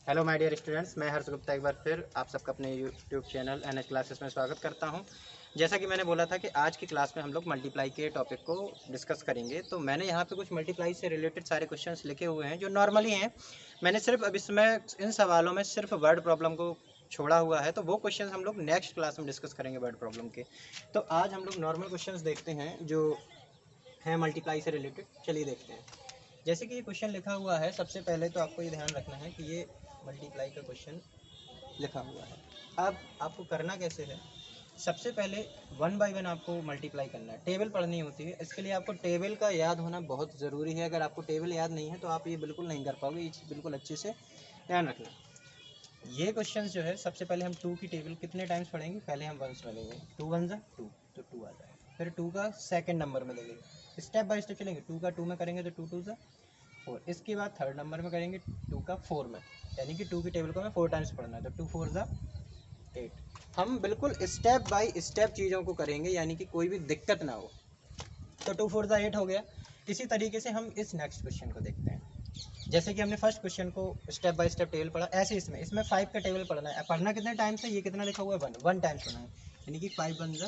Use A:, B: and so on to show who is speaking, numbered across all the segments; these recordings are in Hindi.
A: हेलो माय डियर स्टूडेंट्स, मैं हर्ष गुप्ता एक बार फिर आप सबका अपने यूट्यूब चैनल एनएच क्लासेस में स्वागत करता हूं। जैसा कि मैंने बोला था कि आज की क्लास में हम लोग मल्टीप्लाई के टॉपिक को डिस्कस करेंगे, तो मैंने यहां पे कुछ मल्टीप्लाई से रिलेटेड सारे क्वेश्चंस लिखे हुए हैं जो नॉर्मली हैं। मैंने सिर्फ अब इसमें इन सवालों में सिर्फ वर्ड प्रॉब्लम को छोड़ा हुआ है, तो वो क्वेश्चन हम लोग नेक्स्ट क्लास में डिस्कस करेंगे वर्ड प्रॉब्लम के। तो आज हम लोग नॉर्मल क्वेश्चन देखते हैं जो हैं मल्टीप्लाई से रिलेटेड। चलिए देखते हैं। जैसे कि ये क्वेश्चन लिखा हुआ है, सबसे पहले तो आपको ये ध्यान रखना है कि ये मल्टीप्लाई का क्वेश्चन लिखा हुआ है। अब आपको करना कैसे है, सबसे पहले वन बाय वन आपको मल्टीप्लाई करना है, टेबल पढ़नी होती है। इसके लिए आपको टेबल का याद होना बहुत ज़रूरी है। अगर आपको टेबल याद नहीं है तो आप ये बिल्कुल नहीं कर पाओगे, ये चीज़ बिल्कुल अच्छे से ध्यान रखना। ये क्वेश्चन जो है, सबसे पहले हम टू की टेबल कितने टाइम्स पढ़ेंगे, पहले हम वंस पढ़ेंगे। टू वन ज़ा टू, तो टू आ जाएगा। फिर टू का सेकेंड नंबर में लगेगा, स्टेप बाय स्टेप चलेंगे। टू का टू में करेंगे तो टू टू ज़ा फोर। इसके बाद थर्ड नंबर में करेंगे टू का फोर में, यानी कि टू की टेबल को हमें फोर टाइम्स पढ़ना है, तो टू फोर ज़ा एट। हम बिल्कुल स्टेप बाय स्टेप चीज़ों को करेंगे, यानी कि कोई भी दिक्कत ना हो। तो टू फोर ज़ा एट हो गया। इसी तरीके से हम इस नेक्स्ट क्वेश्चन को देखते हैं। जैसे कि हमने फर्स्ट क्वेश्चन को स्टेप बाय स्टेप टेबल पढ़ा, ऐसे इसमें फाइव का टेबल पढ़ना है। पढ़ना कितने टाइम्स है, ये कितना लिखा हुआ है, वन, वन टाइम्स पढ़ना है, यानी कि फाइव वन ज़ा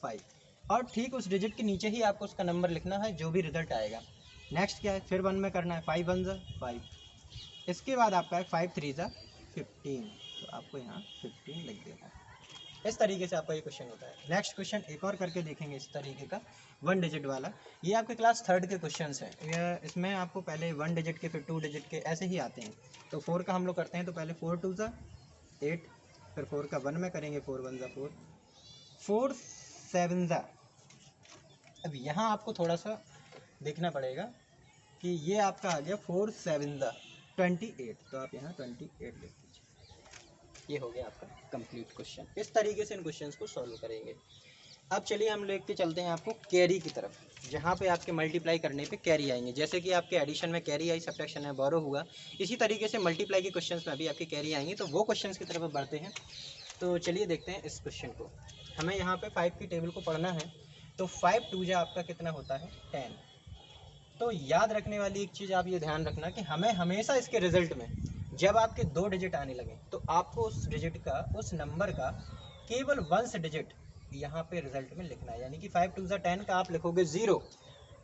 A: फाइव। और ठीक उस डिजिट के नीचे ही आपको उसका नंबर लिखना है जो भी रिजल्ट आएगा। नेक्स्ट क्या है, फिर वन में करना है, फाइव वन ज़ा फाइव। इसके बाद आपका है फाइव थ्री ज़ा 15, तो आपको यहाँ 15 लिख देना है। इस तरीके से आपका ये क्वेश्चन होता है। नेक्स्ट क्वेश्चन एक और करके देखेंगे इस तरीके का, वन डिजिट वाला। ये आपके क्लास थर्ड के क्वेश्चंस हैं। इसमें आपको पहले वन डिजिट के, फिर टू डिजिट के, ऐसे ही आते हैं। तो फोर का हम लोग करते हैं, तो पहले फोर टू ज़ा एट, फिर फोर का वन में करेंगे, फोर वन ज़ा फोर, फोर सेवन ज़ा। अब यहाँ आपको थोड़ा सा देखना पड़ेगा कि ये आपका आ गया फोर सेवन ज़ा 28, तो आप यहाँ 28 लिख दीजिए। ये हो गया आपका कंप्लीट क्वेश्चन। इस तरीके से इन क्वेश्चंस को सॉल्व करेंगे। अब चलिए हम लेके चलते हैं आपको कैरी की तरफ, जहाँ पे आपके मल्टीप्लाई करने पे कैरी आएंगे। जैसे कि आपके एडिशन में कैरी आई, सब्ट्रैक्शन में बोरो हुआ, इसी तरीके से मल्टीप्लाई के क्वेश्चंस में भी आपकी कैरी आएंगी। तो वो क्वेश्चंस की तरफ बढ़ते हैं। तो चलिए देखते हैं इस क्वेश्चन को। हमें यहाँ पे फाइव की टेबल को पढ़ना है, तो फाइव टू जा आपका कितना होता है, 10। तो याद रखने वाली एक चीज़ आप ये ध्यान रखना कि हमें हमेशा इसके रिजल्ट में जब आपके दो डिजिट आने लगे, तो आपको उस डिजिट का, उस नंबर का केवल वंस डिजिट यहाँ पे रिजल्ट में लिखना है। यानी कि फाइव टू ज़ा 10 का आप लिखोगे 0,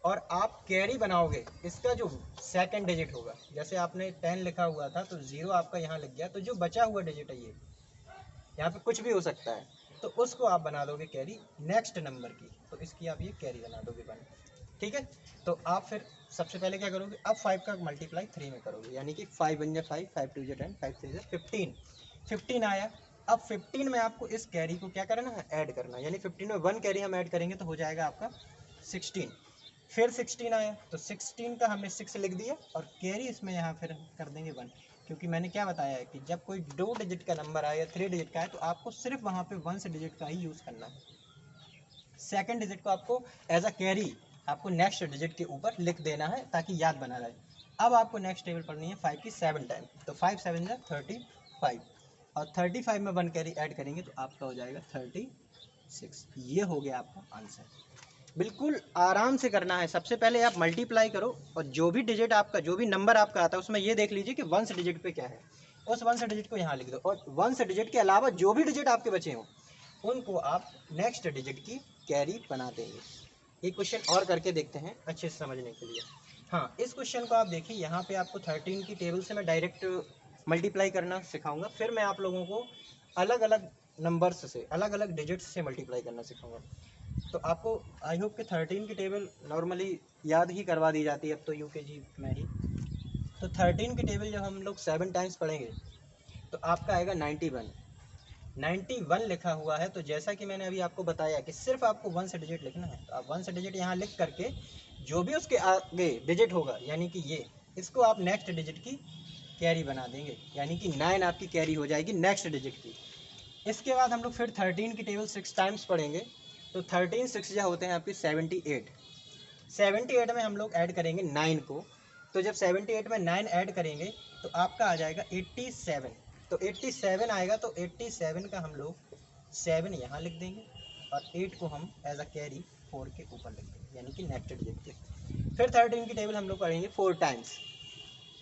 A: और आप कैरी बनाओगे इसका जो सेकंड डिजिट होगा। जैसे आपने 10 लिखा हुआ था, तो 0 आपका यहाँ लिख गया, तो जो बचा हुआ डिजिट है ये, यहाँ पे कुछ भी हो सकता है, तो उसको आप बना दोगे कैरी नेक्स्ट नंबर की, तो इसकी आप ये कैरी बना दोगे वन। ठीक है। तो आप फिर सबसे पहले क्या करोगे, अब फाइव का मल्टीप्लाई थ्री में करोगे, यानी कि फाइव वन जा फाइव, फाइव टू जा 10, फाइव थ्री जा 15, 15 आया। अब 15 में आपको इस कैरी को क्या करना है, ऐड करना है। यानी 15 में वन कैरी हम ऐड करेंगे तो हो जाएगा आपका 16। फिर 16 आया, तो 16 का हमने 6 लिख दिया, और कैरी इसमें यहाँ फिर कर देंगे 1, क्योंकि मैंने क्या बताया है कि जब कोई दो डिजिट का नंबर आए या थ्री डिजिट का है, तो आपको सिर्फ वहाँ पे वंस डिजिट का ही यूज़ करना है। सेकंड डिजिट को आपको एज अ कैरी आपको नेक्स्ट डिजिट के ऊपर लिख देना है, ताकि याद बना रहे। अब आपको नेक्स्ट टेबल पढ़नी है फाइव की 7 टाइम, तो फाइव सेवन जा 35, और 35 में वन कैरी ऐड करेंगे तो आपका हो जाएगा 36। ये हो गया आपका आंसर। बिल्कुल आराम से करना है। सबसे पहले आप मल्टीप्लाई करो, और जो भी डिजिट आपका, जो भी नंबर आपका आता है, उसमें ये देख लीजिए कि वंस डिजिट पे क्या है, उस वंस डिजिट को यहाँ लिख दो, और वंस डिजिट के अलावा जो भी डिजिट आपके बचे हों उनको आप नेक्स्ट डिजिट की कैरी बना देंगे। एक क्वेश्चन और करके देखते हैं अच्छे से समझने के लिए। हाँ, इस क्वेश्चन को आप देखिए, यहाँ पे आपको 13 की टेबल से मैं डायरेक्ट मल्टीप्लाई करना सिखाऊंगा, फिर मैं आप लोगों को अलग अलग नंबर्स से, अलग अलग डिजिट्स से मल्टीप्लाई करना सिखाऊंगा। तो आपको आई होप कि 13 की टेबल नॉर्मली याद ही करवा दी जाती है अब तो यूकेजी में ही। तो 13 की टेबल जब हम लोग 7 टाइम्स पढ़ेंगे तो आपका आएगा 91। 91 लिखा हुआ है, तो जैसा कि मैंने अभी आपको बताया कि सिर्फ आपको वन से डिजिट लिखना है, तो आप वन से डिजिट यहाँ लिख करके जो भी उसके आगे डिजिट होगा, यानी कि ये, इसको आप नेक्स्ट डिजिट की कैरी बना देंगे, यानी कि 9 आपकी कैरी हो जाएगी नेक्स्ट डिजिट की। इसके बाद हम लोग फिर 13 की टेबल 6 टाइम्स पढ़ेंगे, तो 13 6 जो होते हैं आपकी 78। 78 में हम लोग ऐड करेंगे 9 को, तो जब 78 में 9 ऐड करेंगे तो आपका आ जाएगा 87। तो 87 आएगा, तो 87 का हम लोग 7 यहाँ लिख देंगे, और 8 को हम एज अ कैरी 4 के ऊपर लिख देंगे, यानी कि नेक्स्ट डिजिट पे। फिर 13 की टेबल हम लोग पढ़ेंगे 4 टाइम्स,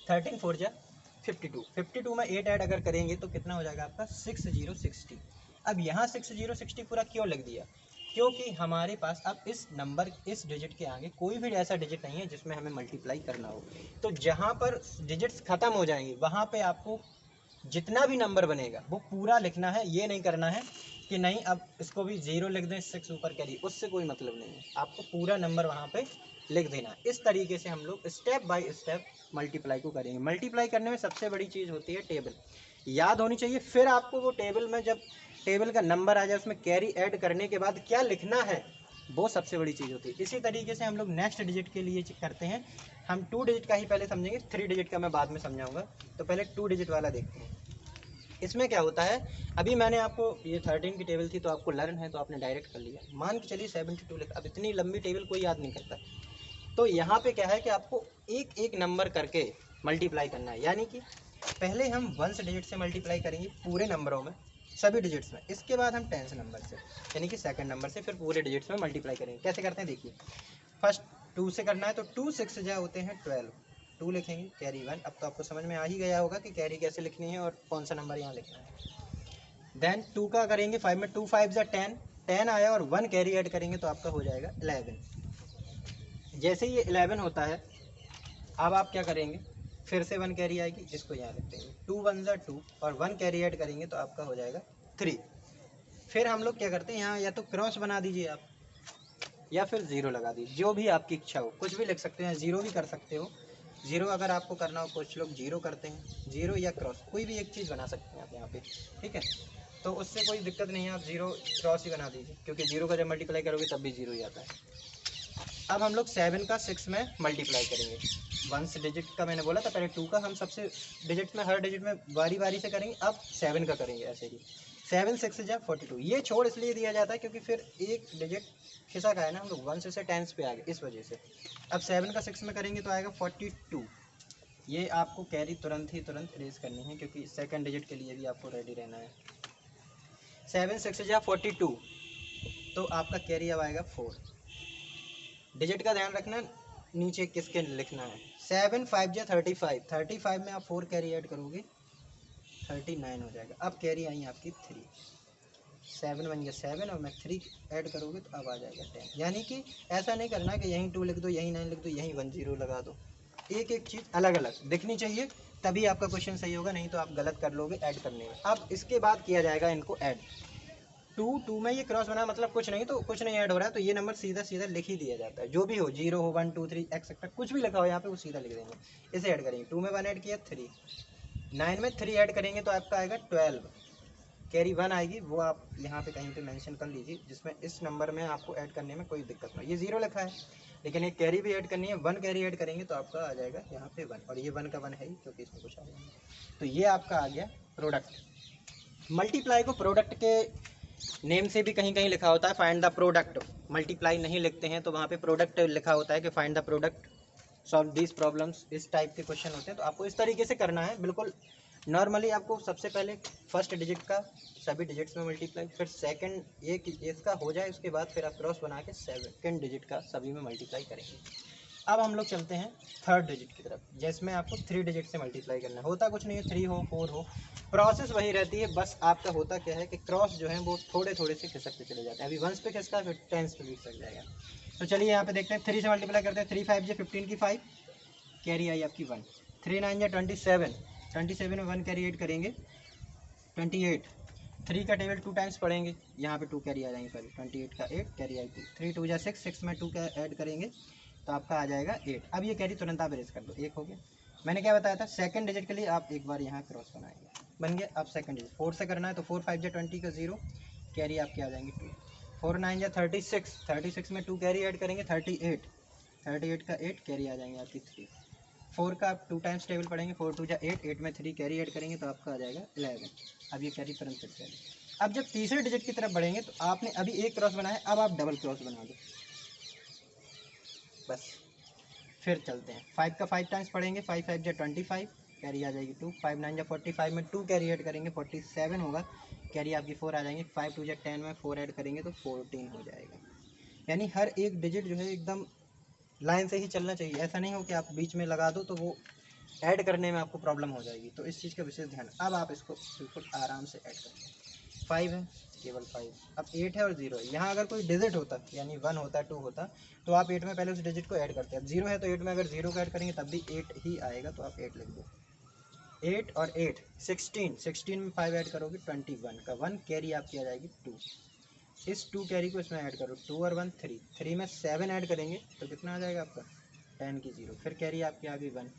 A: 13 4 जा 52 में 8 ऐड अगर करेंगे तो कितना हो जाएगा आपका 6060। अब यहाँ 6060 पूरा क्यों लिख दिया, क्योंकि हमारे पास अब इस नंबर इस डिजिट के आगे कोई भी ऐसा डिजिट नहीं है जिसमें हमें मल्टीप्लाई करना हो। तो जहाँ पर डिजिट्स ख़त्म हो जाएंगे वहाँ पे आपको जितना भी नंबर बनेगा वो पूरा लिखना है। ये नहीं करना है कि नहीं अब इसको भी 0 लिख दें 6 ऊपर कैरी, उससे कोई मतलब नहीं है। आपको पूरा नंबर वहाँ पे लिख देना है। इस तरीके से हम लोग स्टेप बाय स्टेप मल्टीप्लाई को करेंगे। मल्टीप्लाई करने में सबसे बड़ी चीज़ होती है टेबल, याद होनी चाहिए। फिर आपको वो टेबल में जब टेबल का नंबर आ जाए उसमें कैरी ऐड करने के बाद क्या लिखना है वो सबसे बड़ी चीज़ होती है। इसी तरीके से हम लोग नेक्स्ट डिजिट के लिए करते हैं। हम 2 डिजिट का ही पहले समझेंगे, 3 डिजिट का मैं बाद में समझाऊंगा। तो पहले 2 डिजिट वाला देखते हैं। इसमें क्या होता है, अभी मैंने आपको ये 13 की टेबल थी तो आपको लर्न है तो आपने डायरेक्ट कर लिया, मान के चलिए 72 लिखा। अब इतनी लंबी टेबल कोई याद नहीं करता, तो यहाँ पे क्या है कि आपको एक एक नंबर करके मल्टीप्लाई करना है। यानी कि पहले हम 1 डिजिट से मल्टीप्लाई करेंगे पूरे नंबरों में, सभी डिजिट्स में। इसके बाद हम 10 नंबर से यानी कि सेकंड नंबर से फिर पूरे डिजिट्स में मल्टीप्लाई करेंगे। कैसे करते हैं देखिए, फर्स्ट 2 से करना है तो 2 6 जा होते हैं 12, 2 लिखेंगे कैरी 1। अब तो आपको समझ में आ ही गया होगा कि कैरी कैसे लिखनी है और कौन सा नंबर यहाँ लिखना है। देन 2 का करेंगे 5 में, 2 5 जा 10, 10 आया और 1 कैरी ऐड करेंगे तो आपका हो जाएगा 11। जैसे ये 11 होता है अब आप क्या करेंगे, फिर से 1 कैरी आएगी, इसको यहाँ लिख देंगे। 2 1 जा 2 और 1 कैरी ऐड करेंगे तो आपका हो जाएगा 3। फिर हम लोग क्या करते हैं, यहाँ या तो क्रॉस बना दीजिए आप या फिर 0 लगा दीजिए, जो भी आपकी इच्छा हो, कुछ भी लिख सकते हैं। 0 भी कर सकते हो, 0 अगर आपको करना हो, कुछ लोग 0 करते हैं, 0 या क्रॉस कोई भी एक चीज़ बना सकते हैं आप यहाँ पे, ठीक है। तो उससे कोई दिक्कत नहीं है, आप 0 क्रॉस ही बना दीजिए, क्योंकि 0 का जब मल्टीप्लाई करोगे तब भी 0 ही आता है। अब हम लोग 7 का 6 में मल्टीप्लाई करेंगे। 1 डिजिट का मैंने बोला था पहले, 2 का हम सबसे डिजिट में हर डिजिट में बारी बारी से करेंगे। अब 7 का करेंगे ऐसे ही। 7 6 जा 42। ये छोड़ इसलिए दिया जाता है क्योंकि फिर एक डिजिट खिसक आया ना, हम लोग 1 से 10 पे आ गए, इस वजह से। अब 7 का 6 में करेंगे तो आएगा 42। ये आपको कैरी तुरंत रेज करनी है क्योंकि सेकंड डिजिट के लिए भी आपको रेडी रहना है। 7 6 जा 42 तो आपका कैरी अब आएगा 4। डिजिट का ध्यान रखना, नीचे किसके लिखना है। 7 5 जा 35, 35 में आप 4 कैरी ऐड करोगे 39 हो जाएगा। अब कैरी आई आपकी 3, 7 बन गया 7 और मैं 3 ऐड करोगे तो अब आ जाएगा 10। यानी कि ऐसा नहीं करना कि यहीं 2 लिख दो, यहीं 9 लिख दो, यहीं 1 0 लगा दो। एक एक चीज़ अलग अलग दिखनी चाहिए, तभी आपका क्वेश्चन सही होगा, नहीं तो आप गलत कर लोगे ऐड करने में। अब इसके बाद किया जाएगा इनको ऐड। 2 में ये क्रॉस बना मतलब कुछ नहीं, तो कुछ नहीं ऐड हो रहा है तो ये नंबर सीधा सीधा लिख ही दिया जाता है। जो भी हो, 0 हो 1 2 3 एक्सेट्रा कुछ भी लिखा हो यहाँ पे वो सीधा लिख देंगे। इसे ऐड करेंगे, 2 में 1 ऐड किया 3, 9 में 3 ऐड करेंगे तो आपका आएगा 12। कैरी 1 आएगी, वो आप यहाँ पे कहीं पे मेंशन कर लीजिए, जिसमें इस नंबर में आपको ऐड करने में कोई दिक्कत नहीं। ये 0 लिखा है लेकिन एक कैरी भी ऐड करनी है, 1 कैरी ऐड करेंगे तो आपका आ जाएगा यहाँ पे 1, और ये 1 का 1 है ही क्योंकि इसमें कुछ आ जाएगा। तो ये आपका आ गया प्रोडक्ट। मल्टीप्लाई को प्रोडक्ट के नेम से भी कहीं कहीं लिखा होता है फाइंड द प्रोडक्ट। मल्टीप्लाई नहीं लिखते हैं तो वहाँ पे प्रोडक्ट लिखा होता है कि find the product, solve this problems. इस टाइप के क्वेश्चन होते हैं तो आपको इस तरीके से करना है। बिल्कुल नॉर्मली आपको सबसे पहले फर्स्ट डिजिट का सभी डिजिट्स में मल्टीप्लाई, फिर सेकंड ये इसका हो जाए उसके बाद फिर आप क्रॉस बना के सेकंड डिजिट का सभी में मल्टीप्लाई करेंगे। अब हम लोग चलते हैं थर्ड डिजिट की तरफ, जिसमें आपको 3 डिजिट से मल्टीप्लाई करना है। होता कुछ नहीं है, 3 हो 4 हो, प्रोसेस वही रहती है। बस आपका होता क्या है कि क्रॉस जो है वो थोड़े थोड़े से खिसकते चले जाते हैं। अभी 1 पे खिसका फिर 10 पे भी खिसक जाएगा। तो चलिए यहाँ पे देखते हैं, 3 से मल्टीप्लाई करते हैं। 3 5 जा 15 की 5 कैरी आई आपकी 1, 3 9 जा 27, 27 में 1 कैरी ऐड करेंगे 28। 3 का टेबल 2 टाइम्स पढ़ेंगे, यहाँ पे 2 कैरी आ जाएंगे, सॉरी 28 का 8 कैरी आई 2। 3 2 जा 6, 6 में 2 का ऐड करेंगे तो आपका आ जाएगा 8। अब ये कैरी तुरंत आप इरेज कर दो, 1 हो गया। मैंने क्या बताया था, सेकंड डिजिट के लिए आप एक बार यहाँ क्रॉस बनाएंगे, बन गया। अब सेकंड डिजिट 4 से करना है तो 4 5 जा 20 का 0 कैरी आपके आ जाएंगे 2। 4 9 जा 36, 36 में 2 कैरी ऐड करेंगे 38, 38 का 8 कैरी आ जाएंगे आपकी 3। 4 का आप 2 टाइम्स टेबल पढ़ेंगे, 4 2 जा 8, 8 में 3 कैरी ऐड करेंगे तो आपका आ जाएगा 11। अब ये कैरी तुरंत फिट करेंगे। अब जब तीसरे डिजिट की तरफ बढ़ेंगे तो आपने अभी एक क्रॉस बनाया, अब आप डबल क्रॉस बना दो बस। फिर चलते हैं, 5 का 5 टाइम्स पढ़ेंगे, 5 5 जा 25 कैरी आ जाएगी 2। 5 9 जा 45 में 2 कैरी ऐड करेंगे 47 होगा, कैरी आपकी 4 आ जाएंगे। 5 2 जा 10 में 4 ऐड करेंगे तो 14 हो जाएगा। यानी हर एक डिजिट जो है एकदम लाइन से ही चलना चाहिए, ऐसा नहीं हो कि आप बीच में लगा दो तो वो ऐड करने में आपको प्रॉब्लम हो जाएगी, तो इस चीज़ का विशेष ध्यान। अब आप इसको बिल्कुल आराम से ऐड करें। 5 है, केवल 5। अब 8 है और 0 है। यहाँ अगर कोई डिजिट होता यानी 1 होता, 2 होता, तो आप 8 में पहले उस डिजिट को ऐड करते हैं। अब 0 है तो 8 में अगर 0 को ऐड करेंगे तब भी 8 ही आएगा, तो आप 8 लिख दो। 8 और 8 16 में 5 ऐड करोगे 21 का 1 कैरी आपकी आ जाएगी 2। इस 2 कैरी को इसमें ऐड करो, 2 और 1 3, 3 में 7 ऐड करेंगे तो कितना आ जाएगा आपका 10 की 0। फिर कैरी आपकी आ गई 1,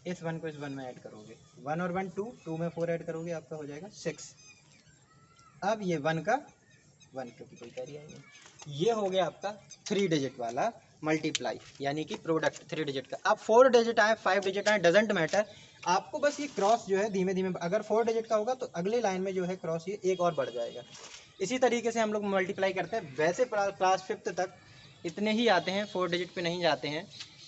A: इस 1 को इस 1 में ऐड करोगे, 1 और 1 2, 2 में 4 ऐड करोगे आपका हो जाएगा 6। अब ये 1 का 1 क्योंकि कोई कैरी आई नहीं। ये हो गया आपका 3 डिजिट वाला मल्टीप्लाई यानी कि प्रोडक्ट 3 डिजिट का। अब 4 डिजिट आए 5 डिजिट आए डजेंट मैटर, आपको बस ये क्रॉस जो है धीमे धीमे, अगर 4 डिजिट का होगा तो अगली लाइन में जो है क्रॉस ये एक और बढ़ जाएगा। इसी तरीके से हम लोग मल्टीप्लाई करते हैं। वैसे क्लास 5th तक इतने ही आते हैं, 4 डिजिट पे नहीं जाते हैं,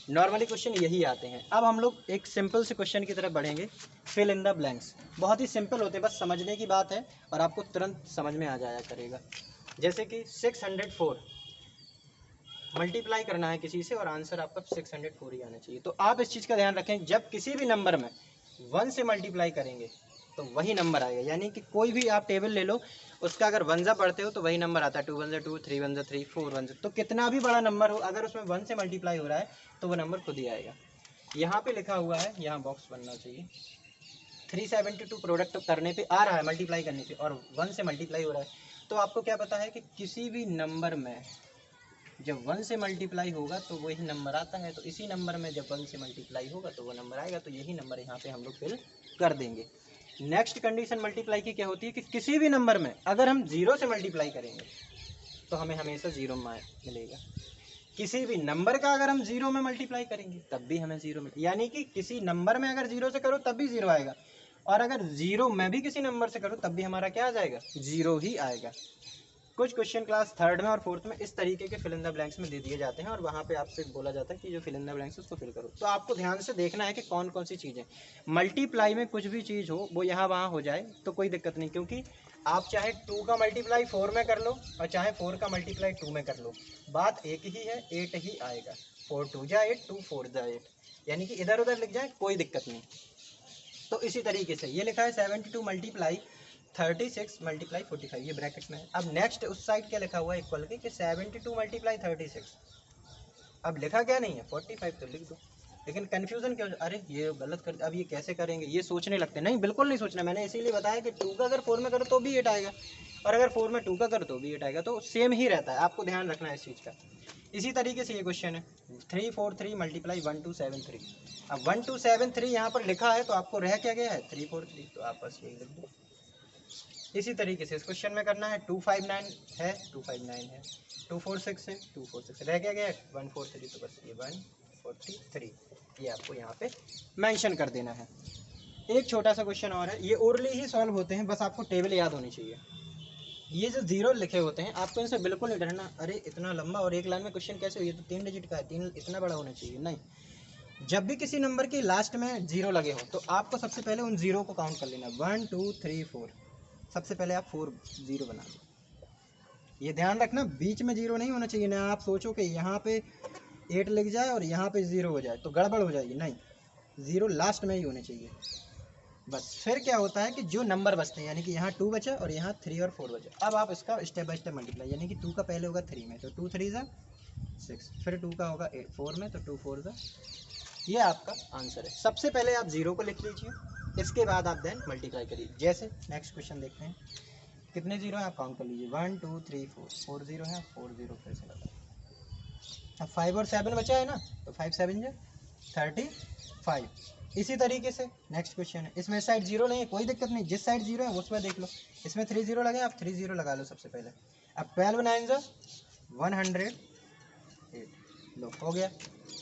A: नॉर्मली क्वेश्चन यही आते हैं। अब हम लोग एक सिंपल से क्वेश्चन की तरफ बढ़ेंगे, फिल इन द ब्लैंक्स। बहुत ही सिंपल होते हैं, बस समझने की बात है और आपको तुरंत समझ में आ जाया करेगा। जैसे कि 604 मल्टीप्लाई करना है किसी से और आंसर आपका 604 ही आना चाहिए। तो आप इस चीज़ का ध्यान रखें, जब किसी भी नंबर में 1 से मल्टीप्लाई करेंगे तो वही नंबर आएगा। यानी कि कोई भी आप टेबल ले लो, उसका अगर 1 पढ़ते हो तो वही नंबर आता है, 2 1 2, 3 1 3, 4 1। तो कितना भी बड़ा नंबर हो, अगर उसमें 1 से मल्टीप्लाई हो रहा है तो वो नंबर खुद ही आएगा। यहाँ पे लिखा हुआ है, यहाँ बॉक्स बनना चाहिए, 372 प्रोडक्ट करने पे आ रहा है, मल्टीप्लाई करने पे, और 1 से मल्टीप्लाई हो रहा है। तो आपको क्या पता है कि किसी भी नंबर में जब 1 से मल्टीप्लाई होगा तो वही नंबर आता है, तो इसी नंबर में जब 1 से मल्टीप्लाई होगा तो वो नंबर आएगा, तो यही नंबर यहाँ पे हम लोग फिल कर देंगे। नेक्स्ट कंडीशन मल्टीप्लाई की क्या होती है कि किसी भी नंबर में अगर हम 0 से मल्टीप्लाई करेंगे तो हमें हमेशा 0 मिलेगा। किसी भी नंबर का अगर हम 0 में मल्टीप्लाई करेंगे तब भी हमें 0 मिलेगा। यानी कि किसी नंबर में अगर 0 से करो तब भी 0 आएगा, और अगर 0 में भी किसी नंबर से करो तब भी हमारा क्या आ जाएगा, 0 ही आएगा। कुछ क्वेश्चन क्लास 3rd में और 4th में इस तरीके के फिल इन द ब्लैंक्स में दे दिए जाते हैं, और वहाँ पे आपसे बोला जाता है कि जो फिल इन द ब्लैंक्स है उसको फिल करो। तो आपको ध्यान से देखना है कि कौन कौन सी चीज़ें मल्टीप्लाई में, कुछ भी चीज़ हो वो यहाँ वहाँ हो जाए तो कोई दिक्कत नहीं, क्योंकि आप चाहे 2 का मल्टीप्लाई 4 में कर लो और चाहे 4 का मल्टीप्लाई 2 में कर लो, बात एक ही है, 8 ही आएगा। 4 2 जा 8, 2 4 जा 8, यानी कि इधर उधर लिख जाए कोई दिक्कत नहीं। तो इसी तरीके से ये लिखा है 72 मल्टीप्लाई 36 मल्टीप्लाई 45, ये ब्रैकेट में है। अब नेक्स्ट उस साइड क्या लिखा हुआ है इक्वल के, कि 72 मल्टीप्लाई 36, अब लिखा क्या नहीं है 45, तो लिख दो। लेकिन कन्फ्यूजन क्यों, अरे ये गलत कर, अब ये कैसे करेंगे, ये सोचने लगते नहीं, बिल्कुल नहीं सोचना। मैंने इसीलिए बताया कि 2 का अगर 4 में करो तो भी 8 आएगा, और अगर 4 में 2 का करो तो भी 8 आएगा, तो सेम ही रहता है, आपको ध्यान रखना है इस चीज़ का। इसी तरीके से ये क्वेश्चन है 343 मल्टीप्लाई 1273। अब 1273 यहाँ पर लिखा है तो आपको रह क्या गया है 343, तो आप बस यही लिख दो। इसी तरीके से इस क्वेश्चन में करना है 259 है, 259 है, 246 है, 246 रह क्या गया 143, तो बस ये 143 ये आपको यहाँ पे मेंशन कर देना है। एक छोटा सा क्वेश्चन और है, ये ओरली ही सॉल्व होते हैं, बस आपको टेबल याद होनी चाहिए। ये जो 0 लिखे होते हैं आपको इनसे बिल्कुल नहीं डरना, अरे इतना लंबा और एक लाइन में क्वेश्चन कैसे हुई, तो 3 डिजिट का है, 3 इतना बड़ा होना चाहिए, नहीं। जब भी किसी नंबर के लास्ट में 0 लगे हो तो आपको सबसे पहले उन 0 को काउंट कर लेना, 1 2 3 4, सबसे पहले आप 4 0 बना दो। ये ध्यान रखना बीच में 0 नहीं होना चाहिए, ना आप सोचो कि यहाँ पे 8 लिख जाए और यहाँ पे 0 हो जाए तो गड़बड़ हो जाएगी, नहीं, 0 लास्ट में ही होने चाहिए बस। फिर क्या होता है कि जो नंबर बचते हैं, यानी कि यहाँ 2 बचा और यहाँ 3 और 4 बचा, अब आप इसका स्टेप बाय स्टेप मल्टीप्लाई, यानी कि 2 का पहले होगा 3 में तो 2 3 ज़ा 6, फिर 2 का होगा 4 में तो 2 4 ज़ा, ये आपका आंसर है। सबसे पहले आप 0 को लिख लीजिए, इसके बाद आप देन मल्टीप्लाई करिए। जैसे नेक्स्ट क्वेश्चन देखते हैं, कितने 0 है आप काउंट कर लीजिए, 1 2 3 4, 4 0 है, 4 0 फिर से लगा। अब 5 और 7 बचा है ना, तो 5 7 जा 35। इसी तरीके से नेक्स्ट क्वेश्चन है, इसमें साइड 0 नहीं है, कोई दिक्कत नहीं, जिस साइड 0 है उस पर देख लो। इसमें 3 0 लगे, आप 3 0 लगा लो सबसे पहले। अब 12 9 जा 108, लो हो गया।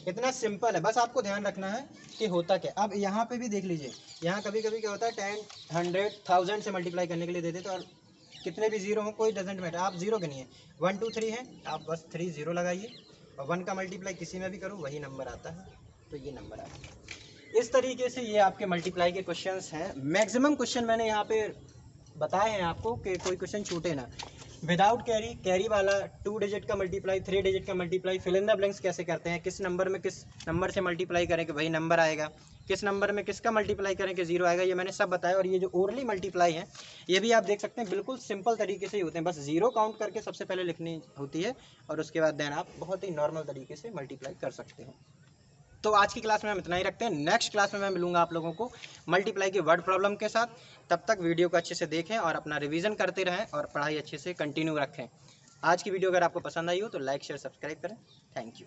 A: इतना सिंपल है, बस आपको ध्यान रखना है कि होता क्या। अब यहाँ पे भी देख लीजिए, यहाँ कभी कभी क्या होता है 10 100 1000 से मल्टीप्लाई करने के लिए देते, तो और कितने भी 0 हो कोई डजेंट मैटर, आप 0 गिनिए, 1 2 3 है, आप बस 3 0 लगाइए, और 1 का मल्टीप्लाई किसी में भी करो वही नंबर आता है, तो ये नंबर आता है। इस तरीके से ये आपके मल्टीप्लाई के क्वेश्चंस हैं। मैक्सिमम क्वेश्चन मैंने यहाँ पे बताए हैं आपको कि कोई क्वेश्चन छूटे ना। विदाउट कैरी, कैरी वाला, 2 डिजिट का मल्टीप्लाई, 3 डिजिट का multiply, fill in the blanks कैसे करते हैं, किस नंबर में किस नंबर से मल्टीप्लाई करें कि वही नंबर आएगा, किस नंबर में किसका मल्टीप्लाई करें कि जीरो आएगा, ये मैंने सब बताया। और ये जो ओरली मल्टीप्लाई है ये भी आप देख सकते हैं बिल्कुल सिंपल तरीके से ही होते हैं, बस जीरो काउंट करके सबसे पहले लिखनी होती है और उसके बाद देन आप बहुत ही नॉर्मल तरीके से मल्टीप्लाई कर सकते हो। तो आज की क्लास में हम इतना ही रखते हैं। नेक्स्ट क्लास में मैं मिलूंगा आप लोगों को मल्टीप्लाई की वर्ड प्रॉब्लम के साथ। तब तक वीडियो को अच्छे से देखें और अपना रिवीजन करते रहें और पढ़ाई अच्छे से कंटिन्यू रखें। आज की वीडियो अगर आपको पसंद आई हो तो लाइक शेयर सब्सक्राइब करें। Thank you.